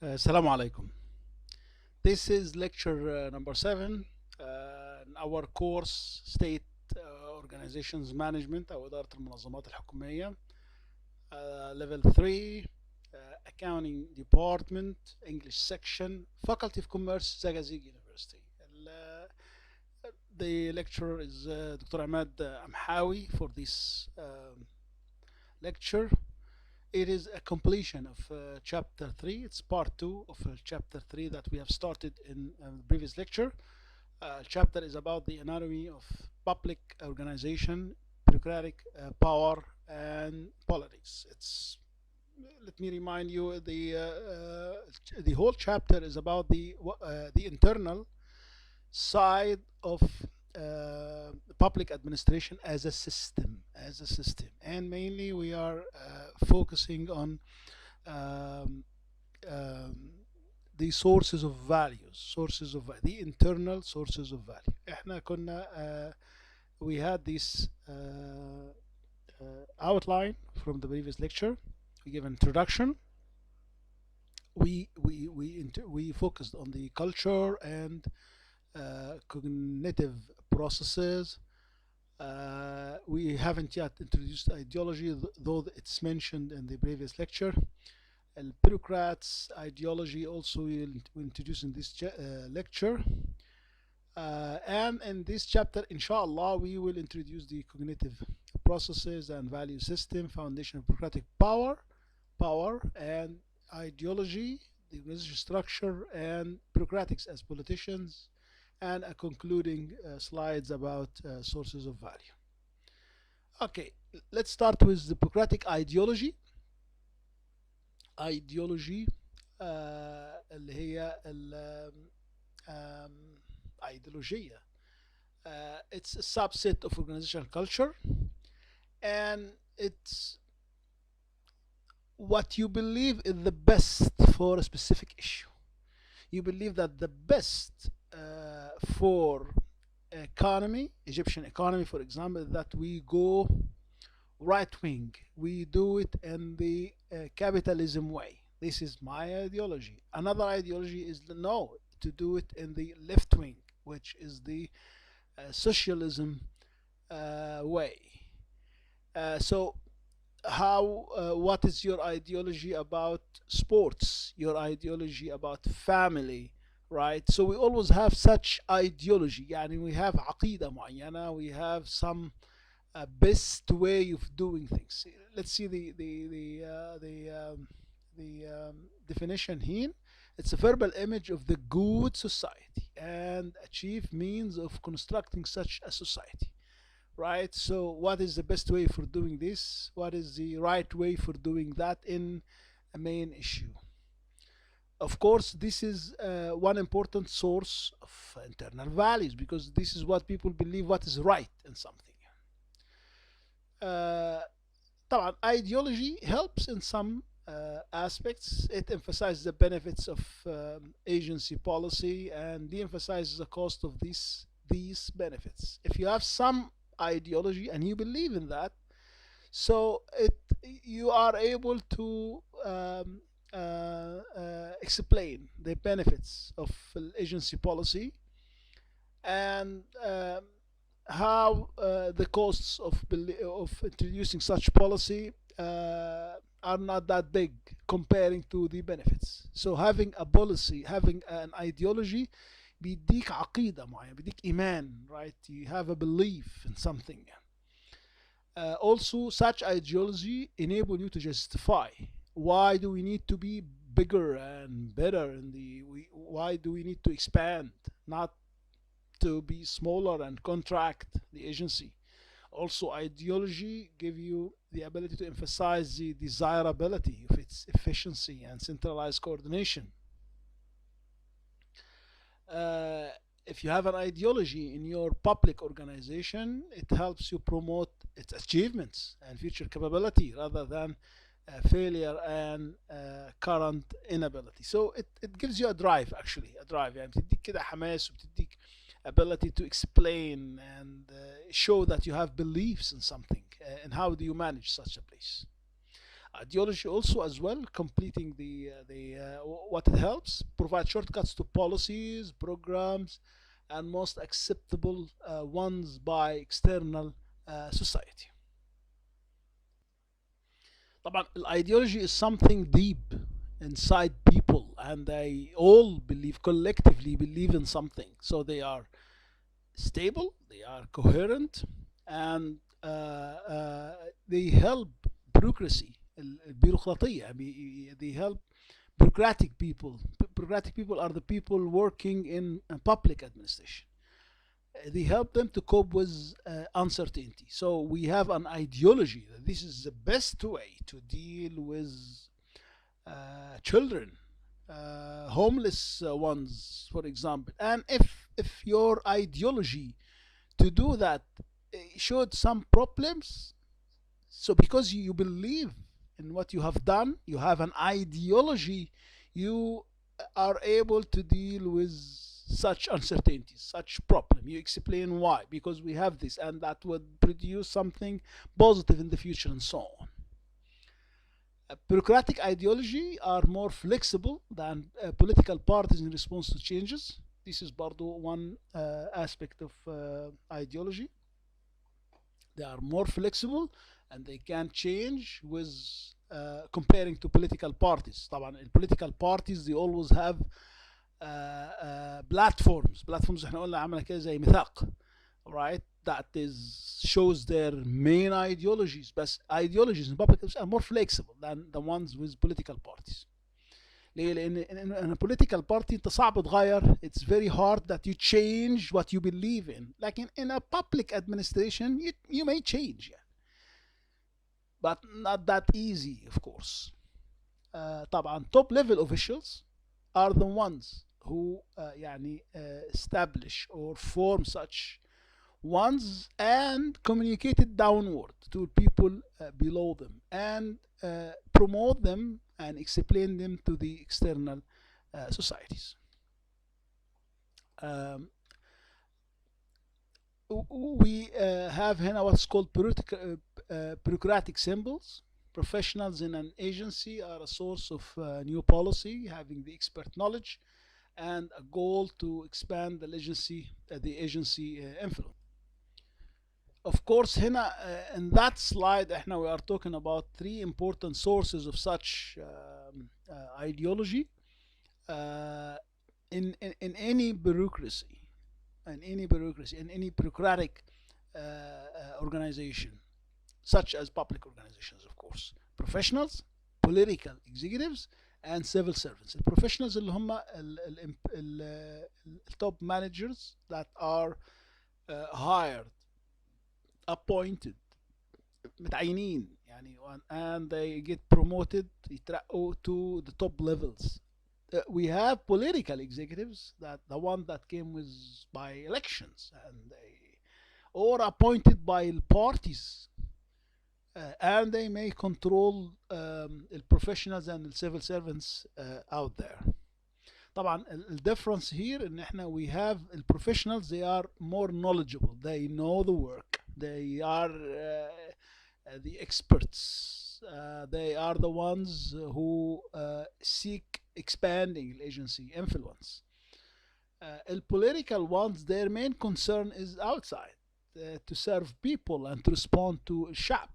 Assalamu alaikum. This is lecture number 7 in our course State Organizations Management أو إدارة المنظمات الحكومية, level 3, Accounting Department, English Section, Faculty of Commerce, Zagazig University. The lecturer is Dr. Ahmad Amhawi for this lecture. It is a completion of chapter 3. It's part 2 of chapter 3 that we have started in the previous lecture. Chapter is about the anatomy of public organization, bureaucratic power, and politics. Let me remind you, the whole chapter is about the internal side of public administration as a system, and mainly we are focusing on the sources of values, the internal sources of value. احنا كنا we had this outline from the previous lecture. We gave an introduction. We focused on the culture and cognitive processes. We haven't yet introduced ideology, though it's mentioned in the previous lecture. The bureaucrats' ideology also we introduce in this lecture. And in this chapter, inshallah, we will introduce the cognitive processes and value system, foundation of bureaucratic power and ideology, the organizational structure, and bureaucratics as politicians, and a concluding slides about sources of value. Okay, let's start with the bureaucratic ideology. Ideology اللي هي ideologia. It's a subset of organizational culture, and it's what you believe is the best for a specific issue. You believe that the best for economy, Egyptian economy, for example, that we go right wing. We do it in the capitalism way. This is my ideology. Another ideology is to do it in the left wing, which is the socialism way. So what is your ideology about sports? Your ideology about family? Right, so we always have such ideology. يعني we have عقيدة معينة, we have some best way of doing things. Let's see the definition here. It's a verbal image of the good society and achieve means of constructing such a society. Right, so what is the best way for doing this? What is the right way for doing that in a main issue? Of course, this is one important source of internal values, because this is what people believe what is right in something. طبعا ideology helps in some aspects. It emphasizes the benefits of agency policy and de-emphasizes the cost of these benefits. If you have some ideology and you believe in that, so you are able to explain the benefits of agency policy and how the costs of introducing such policy are not that big comparing to the benefits. So having a policy, having an ideology, بيديك عقيدة معينة, بيديك إيمان, right? You have a belief in something. Also, such ideology enable you to justify why do we need to be bigger and better why do we need to expand, not to be smaller and contract the agency. Also, ideology give you the ability to emphasize the desirability of its efficiency and centralized coordination. If you have an ideology in your public organization, it helps you promote its achievements and future capability rather than failure and current inability. So it gives you a drive, actually a drive. يعني بتديك كده حماس وبتديك ability to explain and show that you have beliefs in something and how do you manage such a place. Ideology also as well, completing what it helps, provide shortcuts to policies, programs, and most acceptable ones by external society. طبعا ideology is something deep inside people, and they all collectively believe in something. So they are stable, they are coherent, and they help bureaucracy, البيروقراطية. They help bureaucratic people. Bureaucratic people are the people working in public administration. They help them to cope with uncertainty. So we have an ideology that this is the best way to deal with children, homeless ones, for example. And if your ideology to do that showed some problems, so because you believe in what you have done, you have an ideology, you are able to deal with such uncertainties, such problem. You explain why, because we have this, and that would produce something positive in the future, and so on. Bureaucratic ideology are more flexible than political parties in response to changes. This is برضو one aspect of ideology. They are more flexible and they can change with comparing to political parties. طبعا political parties they always have platforms احنا قلنا عامله كده زي ميثاق, right, that shows their main ideologies, but ideologies in public are more flexible than the ones with political parties. ليه؟ لأن a political party أنت صعب تغير, it's very hard that you change what you believe in. لكن in a public administration you may change, yeah, but not that easy, of course. طبعا top level officials are the ones who establish or form such ones and communicate it downward to people below them, and promote them and explain them to the external societies. We have here what's called bureaucratic symbols. Professionals in an agency are a source of new policy, having the expert knowledge and a goal to expand the agency influence. Of course, هنا in that slide we are talking about three important sources of such ideology in any bureaucracy, in any bureaucratic organization, such as public organizations, of course. Professionals, political executives, and civil servants. The professionals اللي هم top managers that are hired, appointed, متعينين يعني, and they get promoted, يترقوا to the top levels. We have political executives, that the one that came by elections, and or appointed by parties, and they may control the professionals and the civil servants out there. طبعا the difference here ان we have the professionals, they are more knowledgeable, they know the work, they are the experts, they are the ones who seek expanding the agency influence. The political ones, their main concern is outside, to serve people and to respond to شعب.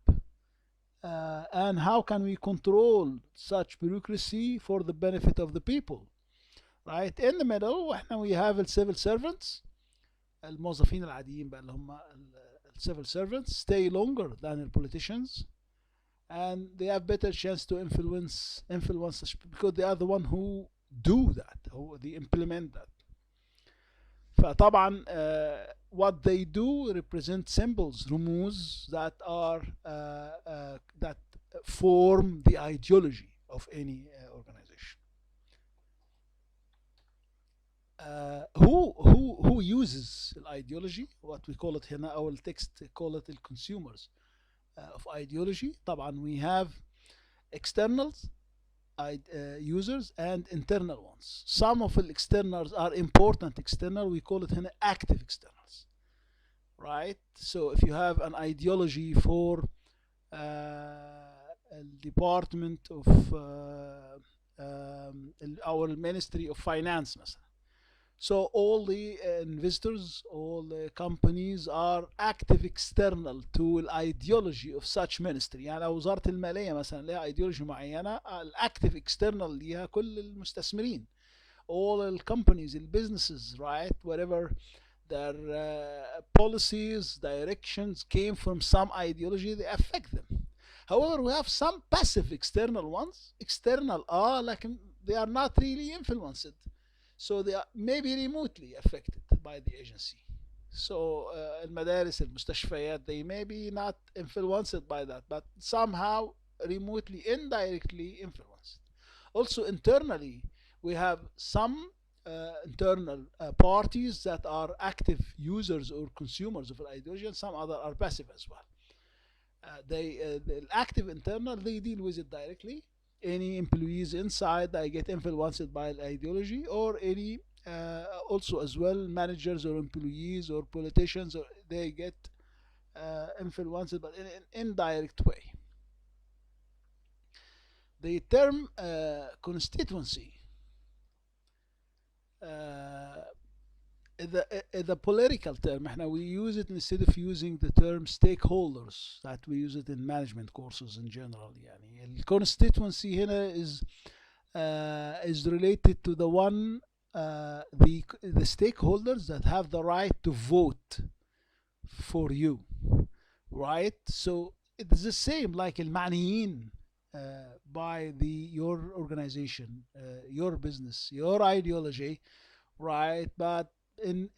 And how can we control such bureaucracy for the benefit of the people? Right, in the middle we have the civil servants, الموظفين العاديين بقى اللي هم civil servants, stay longer than the politicians, and they have better chance to influence because they are the one who do that, who they implement that. فطبعا what they do represent symbols, رموز that are that form the ideology of any organization. Who uses ideology? What we call it هنا, our text call it the consumers of ideology. طبعا we have externals, users, and internal ones. Some of the externals are important external, we call it هنا active externals, right? So if you have an ideology for department of our Ministry of Finance مثلا. So all the investors, all the companies are active external to the ideology of such ministry. يعني لو وزارة المالية مثلا لها ideology معينة، الactive external ليها كل المستثمرين. All the companies, the businesses, right, whatever their policies, directions came from some ideology, they affect them. However, we have some passive external ones. External like they are not really influenced. So they are maybe remotely affected by the agency. So المدارس المستشفيات, they may be not influenced by that, but somehow remotely, indirectly influenced. Also internally, we have some internal parties that are active users or consumers of ideology, and some other are passive as well. The active internal, they deal with it directly. Any employees inside, they get influenced by ideology, or any also as well managers or employees or politicians, or they get influenced but in an indirect way. The term constituency the political term. احنا we use it instead of using the term stakeholders that we use it in management courses in general. يعني ال constituency هنا is related to the one the stakeholders that have the right to vote for you, right? So it's the same like المعنيين by your organization, your business, your ideology, right? But in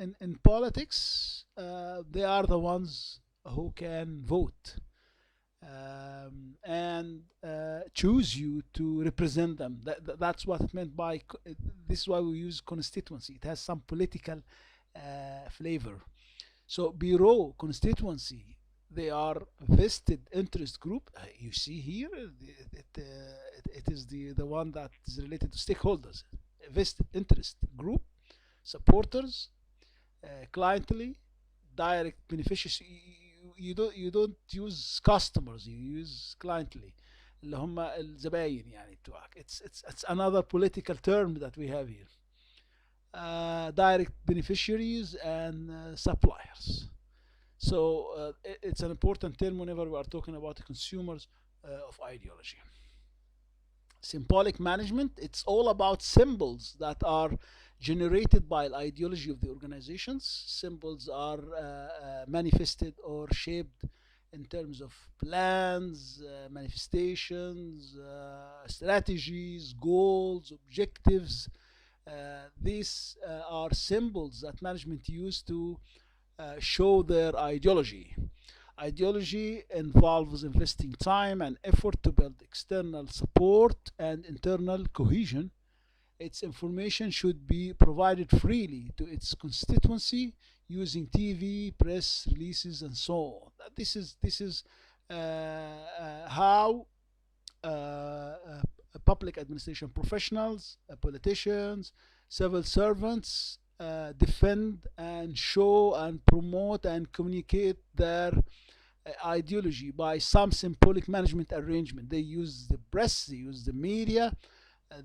politics, they are the ones who can vote and choose you to represent them. That's what it meant by this is why we use constituency. It has some political flavor. So bureau, constituency, they are vested interest group. You see here, it is the one that is related to stakeholders. Vested interest group, supporters, clientele, direct beneficiaries. You don't use customers, you use clientele اللي هم الزباين يعني بتوعك. It's another political term that we have here. Direct beneficiaries and suppliers. So it's an important term whenever we are talking about the consumers of ideology. Symbolic management, it's all about symbols that are generated by the ideology of the organizations. Symbols are manifested or shaped in terms of plans, manifestations, strategies, goals, objectives. These are symbols that management use to show their ideology. Ideology involves investing time and effort to build external support and internal cohesion. Its information should be provided freely to its constituency using TV, press releases, and so on. This is how public administration professionals, politicians, civil servants defend and show and promote and communicate their ideology by some symbolic management arrangement. They use the press, they use the media,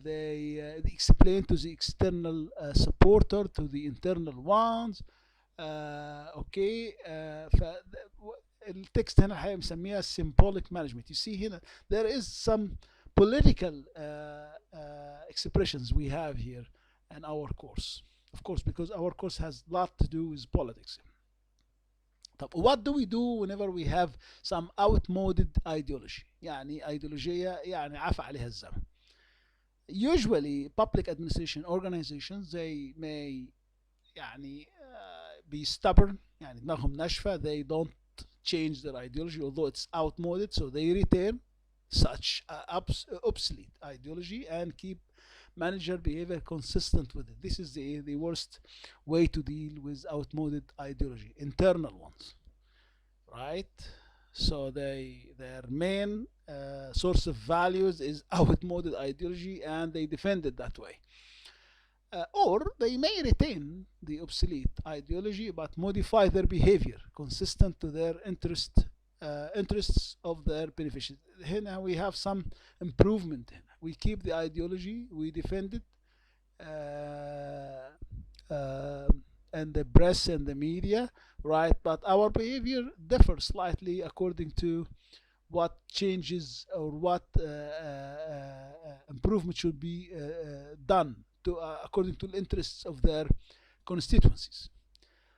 they explain to the external supporter, to the internal ones. Okay, التكست هنا الحقيقة مسميها symbolic management. You see here there is some political expressions we have here in our course, of course, because our course has a lot to do with politics. طب what do we do whenever we have some outmoded ideology؟ يعني ايديولوجية يعني عفى عليها الزمن. Usually public administration organizations, they may يعني be stubborn، يعني دماغهم ناشفة. They don't change their ideology although it's outmoded, so they retain such obsolete ideology and keep manager behavior consistent with it. This is the worst way to deal with outmoded ideology, internal ones, right? So their main source of values is outmoded ideology and they defend it that way. Or they may retain the obsolete ideology but modify their behavior consistent to their interest interests of their beneficiaries. Here we have some improvement. We keep the ideology, we defend it, and the press and the media, right? But our behavior differs slightly according to what changes or what improvement should be done to according to the interests of their constituencies.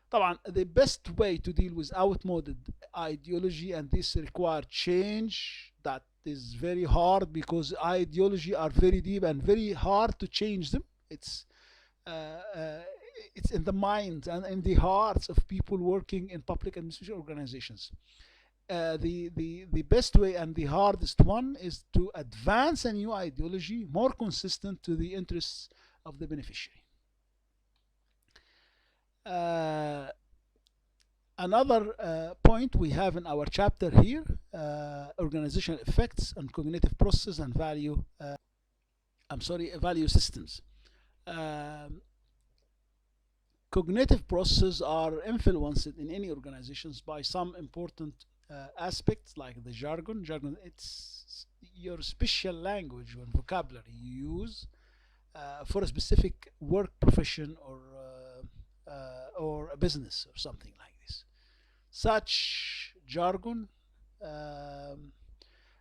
طبعا the best way to deal with outmoded ideology, and this requires change, that is very hard because ideology are very deep and very hard to change them. It's in the minds and in the hearts of people working in public administration organizations. The best way and the hardest one is to advance a new ideology more consistent to the interests of the beneficiary. Another point we have in our chapter here, organizational effects on cognitive process and value value systems. Cognitive processes are influenced in any organizations by some important aspects like the jargon. It's your special language and vocabulary you use for a specific work profession or a business or something like this. Such jargon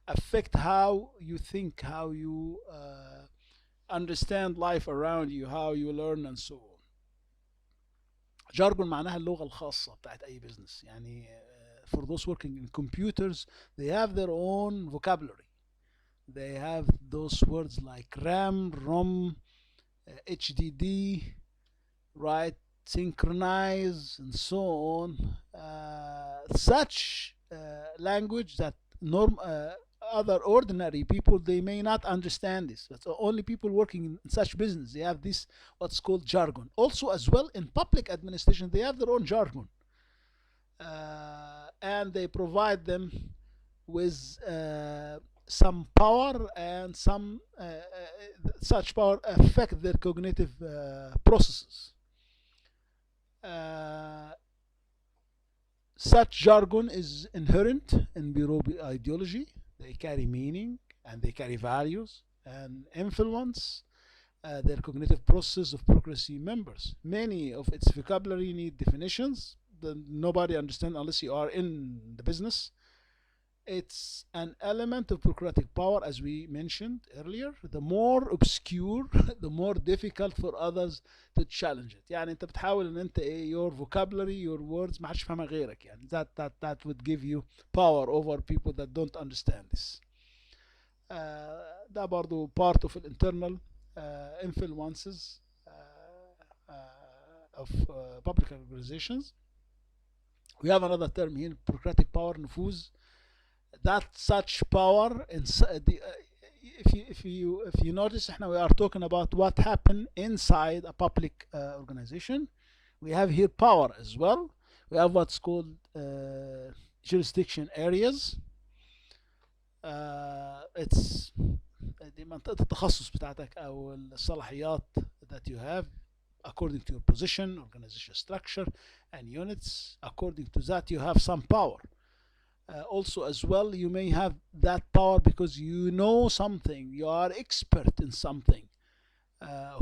affect how you think, how you understand life around you, how you learn and so on. jargon معناها اللغة الخاصة بتاعت أي business. يعني for those working in computers, they have their own vocabulary. They have those words like RAM, ROM, HDD, right, synchronize, and so on. Such language that other ordinary people, they may not understand this. But only people working in such business, they have this what's called jargon. Also, as well, in public administration, they have their own jargon. And they provide them with some power, and some such power affect their cognitive processes. Such jargon is inherent in bureau ideology. They carry meaning and they carry values and influence their cognitive process of bureaucracy members. Many of its vocabulary need definitions that nobody understands unless you are in the business. It's an element of bureaucratic power, as we mentioned earlier. The more obscure, the more difficult for others to challenge it. يعني انت بتحاول ان انت your vocabulary, your words ما حدش يفهمها غيرك. يعني that would give you power over people that don't understand this. ده برضو part of internal influences of public organizations. We have another term here, bureaucratic power, نفوذ. That such power if you notice, we are talking about what happened inside a public organization. We have here power as well. We have what's called jurisdiction areas. It's دي منطقة التخصص بتاعتك أو الصلاحيات that you have according to your position, organization structure, and units. According to that, you have some power. Also, as well, you may have that power because you know something, you are expert in something.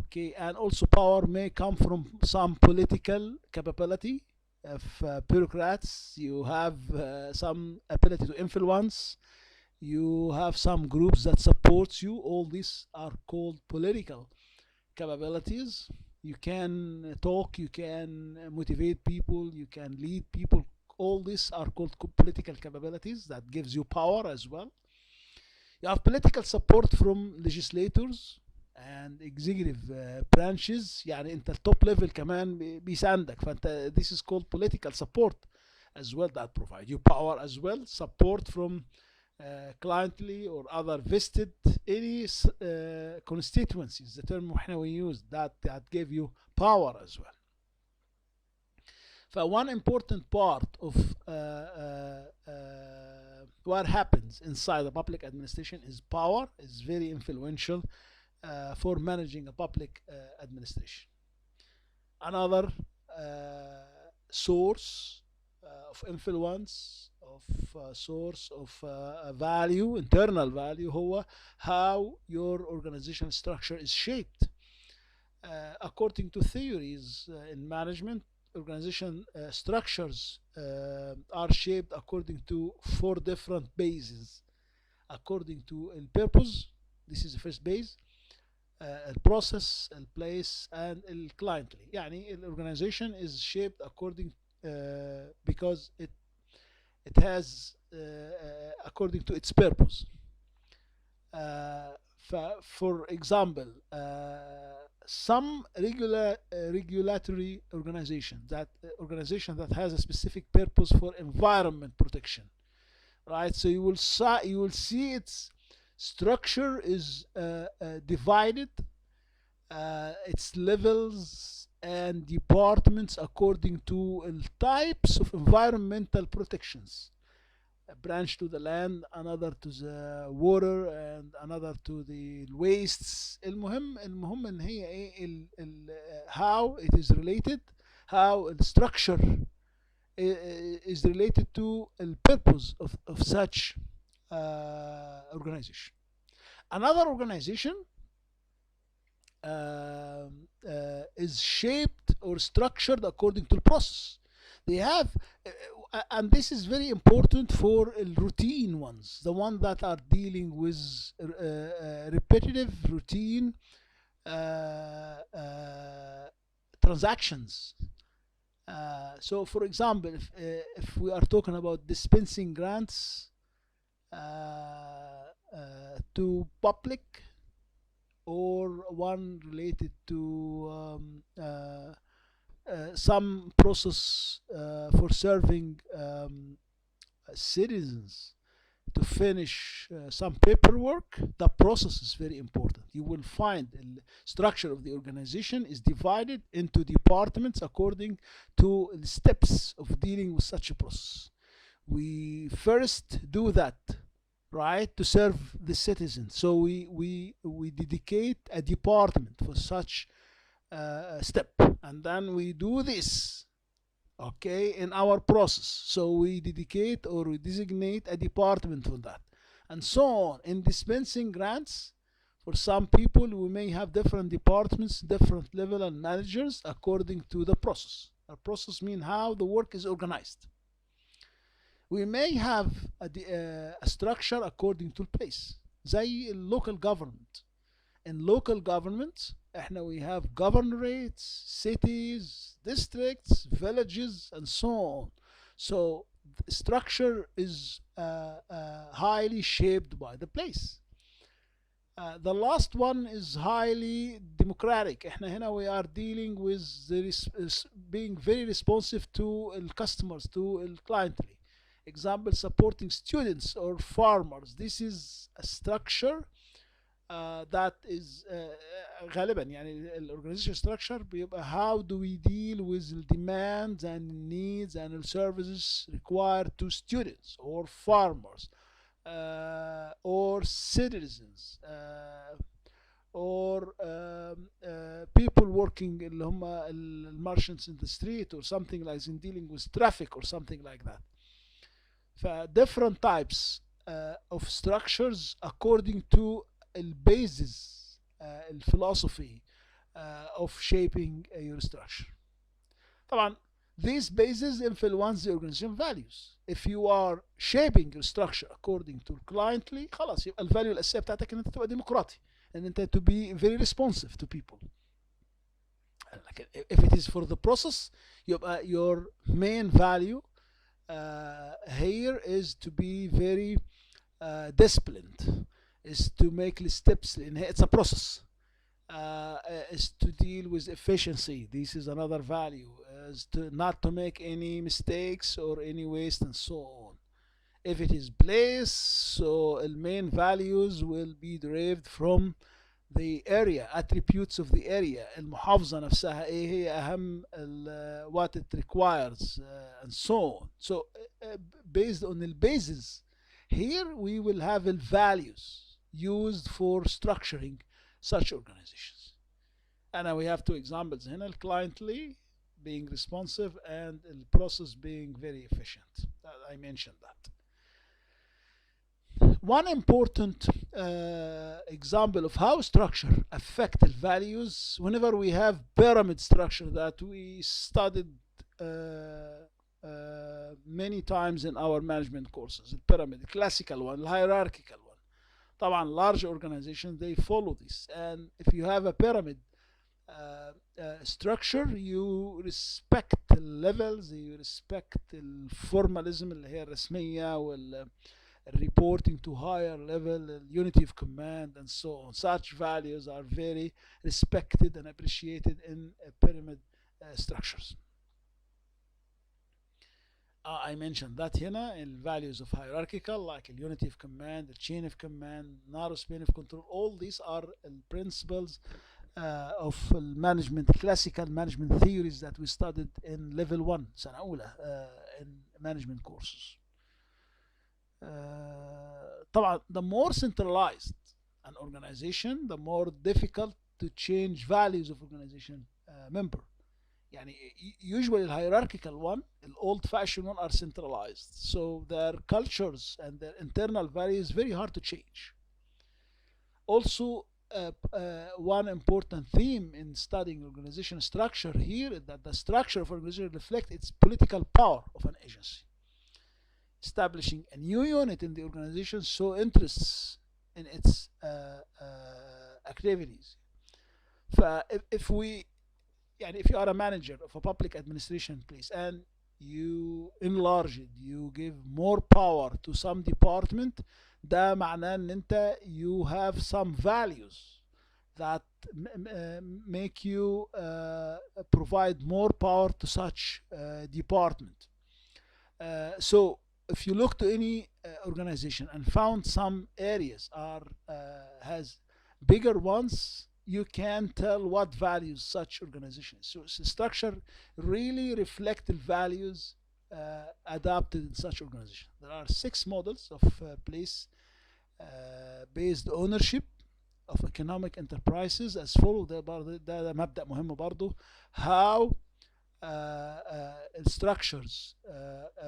Okay, and also power may come from some political capability of bureaucrats. You have some ability to influence. You have some groups that supports you. All these are called political capabilities. You can talk, you can motivate people, you can lead people. All these are called political capabilities that gives you power as well. You have political support from legislators and executive branches. يعني انت التوب level كمان بيساندك. فانت this is called political support as well, that provide you power as well. Support from cliently or other vested any constituencies, the term we use, that gave you power as well. One important part of what happens inside the public administration is power is very influential for managing a public administration. Another source of influence, of source of value, internal value, هو how your organizational structure is shaped. According to theories in management, organization structures are shaped according to 4 different bases. According to the purpose, this is the first base, البروسيس, البليس and الكلاينتلي. يعني organization is shaped according because it has according to its purpose. For example, some regulatory organization that has a specific purpose for environment protection, right? So you will see its structure is divided, its levels and departments according to types of environmental protections. A branch to the land, another to the water, and another to the wastes. المهم ان هي ايه how it is related, how the structure is related to the purpose of such organization. Another organization is shaped or structured according to the process. They have, and this is very important for routine ones, the ones that are dealing with repetitive routine transactions. So for example, if we are talking about dispensing grants to public, or one related to some process for serving citizens to finish some paperwork, the process is very important. You will find the structure of the organization is divided into departments according to the steps of dealing with such a process. We first do that, right, to serve the citizens. So we dedicate a department for such step, and then we do this, okay, in our process. So we dedicate or we designate a department for that, and so on. In dispensing grants, for some people we may have different departments, different level and managers according to the process. A process means how the work is organized. We may have a structure according to place, زي local government. In local government, we have governorates, cities, districts, villages, and so on. So the structure is highly shaped by the place. The last one is highly democratic. We are dealing with being very responsive to customers, to clientele. Example, supporting students or farmers. This is a structure that is غالبا يعني الorganization structure بيبقى how do we deal with the demands and needs and the services required to students or farmers or citizens or people working اللي هم merchants in the street, or something like in dealing with traffic or something like that. Different types of structures according to البيزز الفلسفي of shaping your structure. طبعا these bases influence the organization values. If you are shaping your structure according to cliently, خلاص يبقى الفاليو الأساسية بتاعتك ان انت تبقى ديمقراطي, ان انت to be very responsive to people. If it is for the process, يبقى your main value here is to be very disciplined, is to make the steps in it's a process, is to deal with efficiency. This is another value, is to not to make any mistakes or any waste and so on. If it is place, so the main values will be derived from the area, attributes of the area. المحافظة نفسها ايه هي أهم what it requires and so on. So based on the basis, here we will have the values used for structuring such organizations. And now we have 2 examples هنا. Cliently, being responsive, and the process being very efficient. I mentioned that. One important example of how structure affect the values, whenever we have pyramid structure that we studied many times in our management courses. The pyramid, the classical one, the hierarchical one. طبعا large organizations, they follow this. And if you have a pyramid structure, you respect the levels, you respect the formalism اللي هي الرسمية reporting to higher level, unity of command, and so on. Such values are very respected and appreciated in pyramid structures. I mentioned that هنا in values of hierarchical, like unity of command, the chain of command, narrow span of control. All these are principles of management, classical management theories that we studied in level 1 سنة أولى in management courses. طبعا the more centralized an organization, the more difficult to change values of organization member. يعني usually the hierarchical one, the old fashioned one, are centralized, so their cultures and their internal values very hard to change. Also one important theme in studying organization structure here is that the structure of organization reflects its political power of an agency. Establishing a new unit in the organization so interests in its activities. If you are a manager of a public administration place and you enlarge it, you give more power to some department, ده معناه ان انت you have some values that make you provide more power to such department. So if you look to any organization and found some areas has bigger ones, you can tell what values such organization is. So structure really reflect the values adapted in such organization. There are 6 models of place based ownership of economic enterprises as follow. ده مبدأ مهم برضو. How structures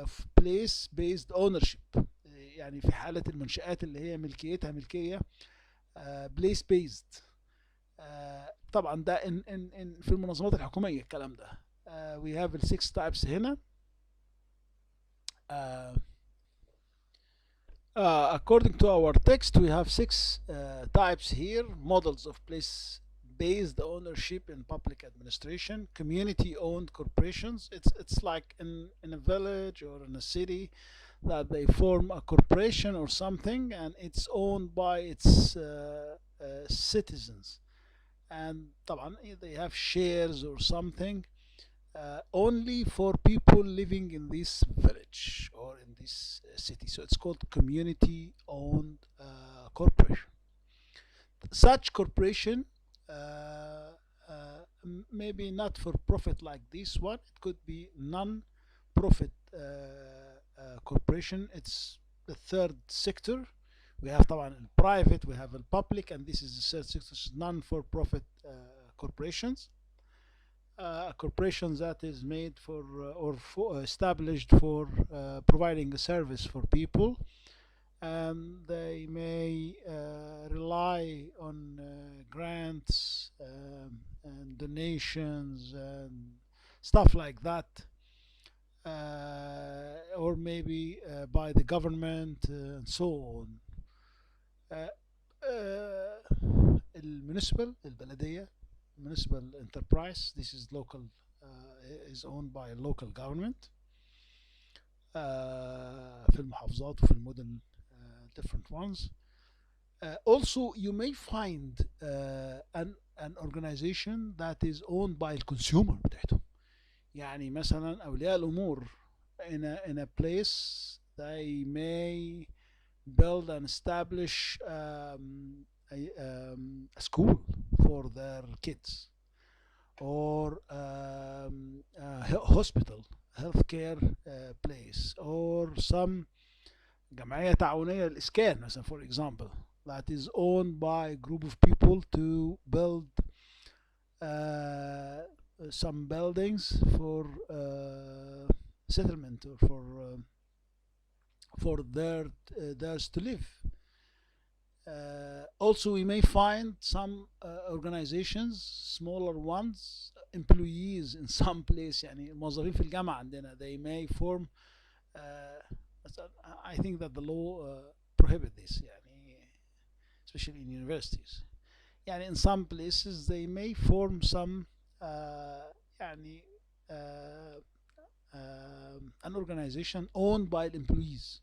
of place based ownership، يعني في حالة المنشآت اللي هي ملكيتها ملكية place based. طبعا ده في المنظمات الحكومية الكلام ده. We have 6 types هنا. According to our text, we have 6 types here: models of place based ownership in public administration, community owned corporations. It's like in a village or in a city that they form a corporation or something and it's owned by its citizens, and طبعا they have shares or something only for people living in this village or in this city. So it's called community owned corporation. Such corporation maybe not for profit like this one, it could be non-profit corporation. It's the third sector. We have طبعا private, we have public, and this is the third sector, non-for-profit corporations. Corporations that is made for established for providing a service for people, and they may rely on grants and donations and stuff like that, or maybe by the government and so on. البلدية municipal enterprise, this is local, is owned by local government في المحافظات وفي المدن, different ones. Also you may find an organization that is owned by الconsumer بتاعتهم. يعني مثلا أولياء الأمور in a place they may build and establish a school for their kids, or a hospital, healthcare place, or some جمعية تعاونية للإسكان مثلا, for example, that is owned by a group of people to build some buildings for settlement or for theirs to live. Also, we may find some organizations, smaller ones, employees in some place, يعني موظفين في الجامعة عندنا, they may form I think that the law prohibit this, يعني especially in universities. يعني in some places they may form some يعني an organization owned by employees.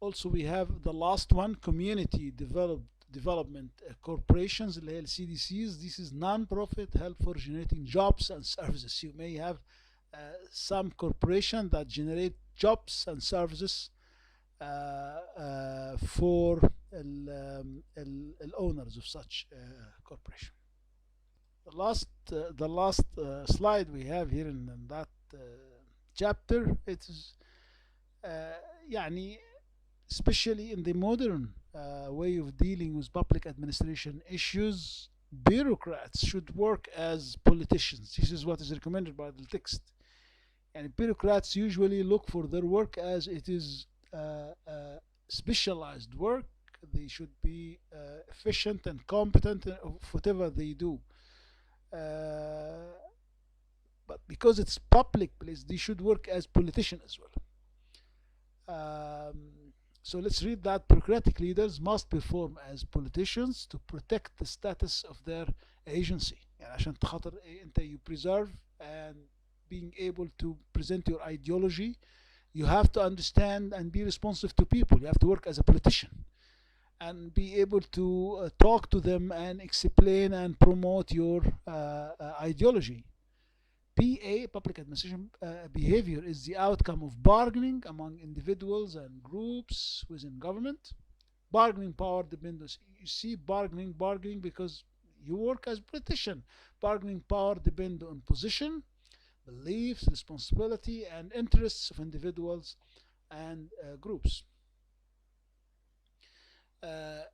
Also, we have the last one, community development corporations, اللي هي CDCs. This is non-profit help for generating jobs and services. You may have some corporation that generate jobs and services for the owners of such corporation. The last slide we have here in that chapter, it is يعني especially in the modern way of dealing with public administration issues, bureaucrats should work as politicians. This is what is recommended by the text. And bureaucrats usually look for their work as it is specialized work. They should be efficient and competent of whatever they do. But because it's public place, they should work as politicians as well. So let's read that. Bureaucratic leaders must perform as politicians to protect the status of their agency. يعني عشان خاطر انت you preserve and being able to present your ideology, you have to understand and be responsive to people. You have to work as a politician and be able to talk to them and explain and promote your ideology. PA, public administration behavior, is the outcome of bargaining among individuals and groups within government. Bargaining power depends. You see, bargaining because you work as politician. Bargaining power depends on position, beliefs, responsibility, and interests of individuals and groups.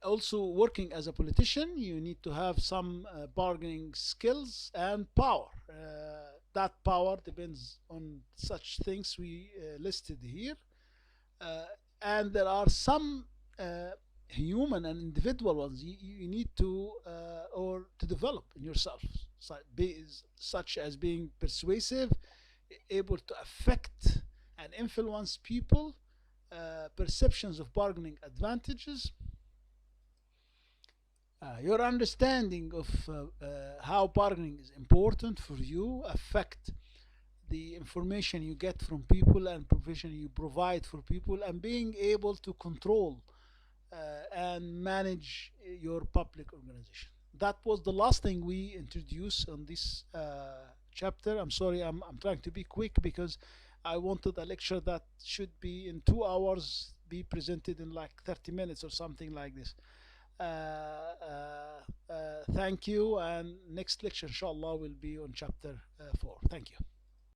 Also, working as a politician, you need to have some bargaining skills and power. That power depends on such things we listed here. And there are some human and individual ones you need to or to develop in yourself, such as being persuasive, able to affect and influence people, perceptions of bargaining advantages, your understanding of how bargaining is important for you, affect the information you get from people and provision you provide for people, and being able to control and manage your public organization. That was the last thing we introduced on this chapter. I'm sorry, I'm trying to be quick because I wanted a lecture that should be in 2 hours be presented in like 30 minutes or something like this. Thank you, and next lecture inshallah will be on chapter 4. Thank you.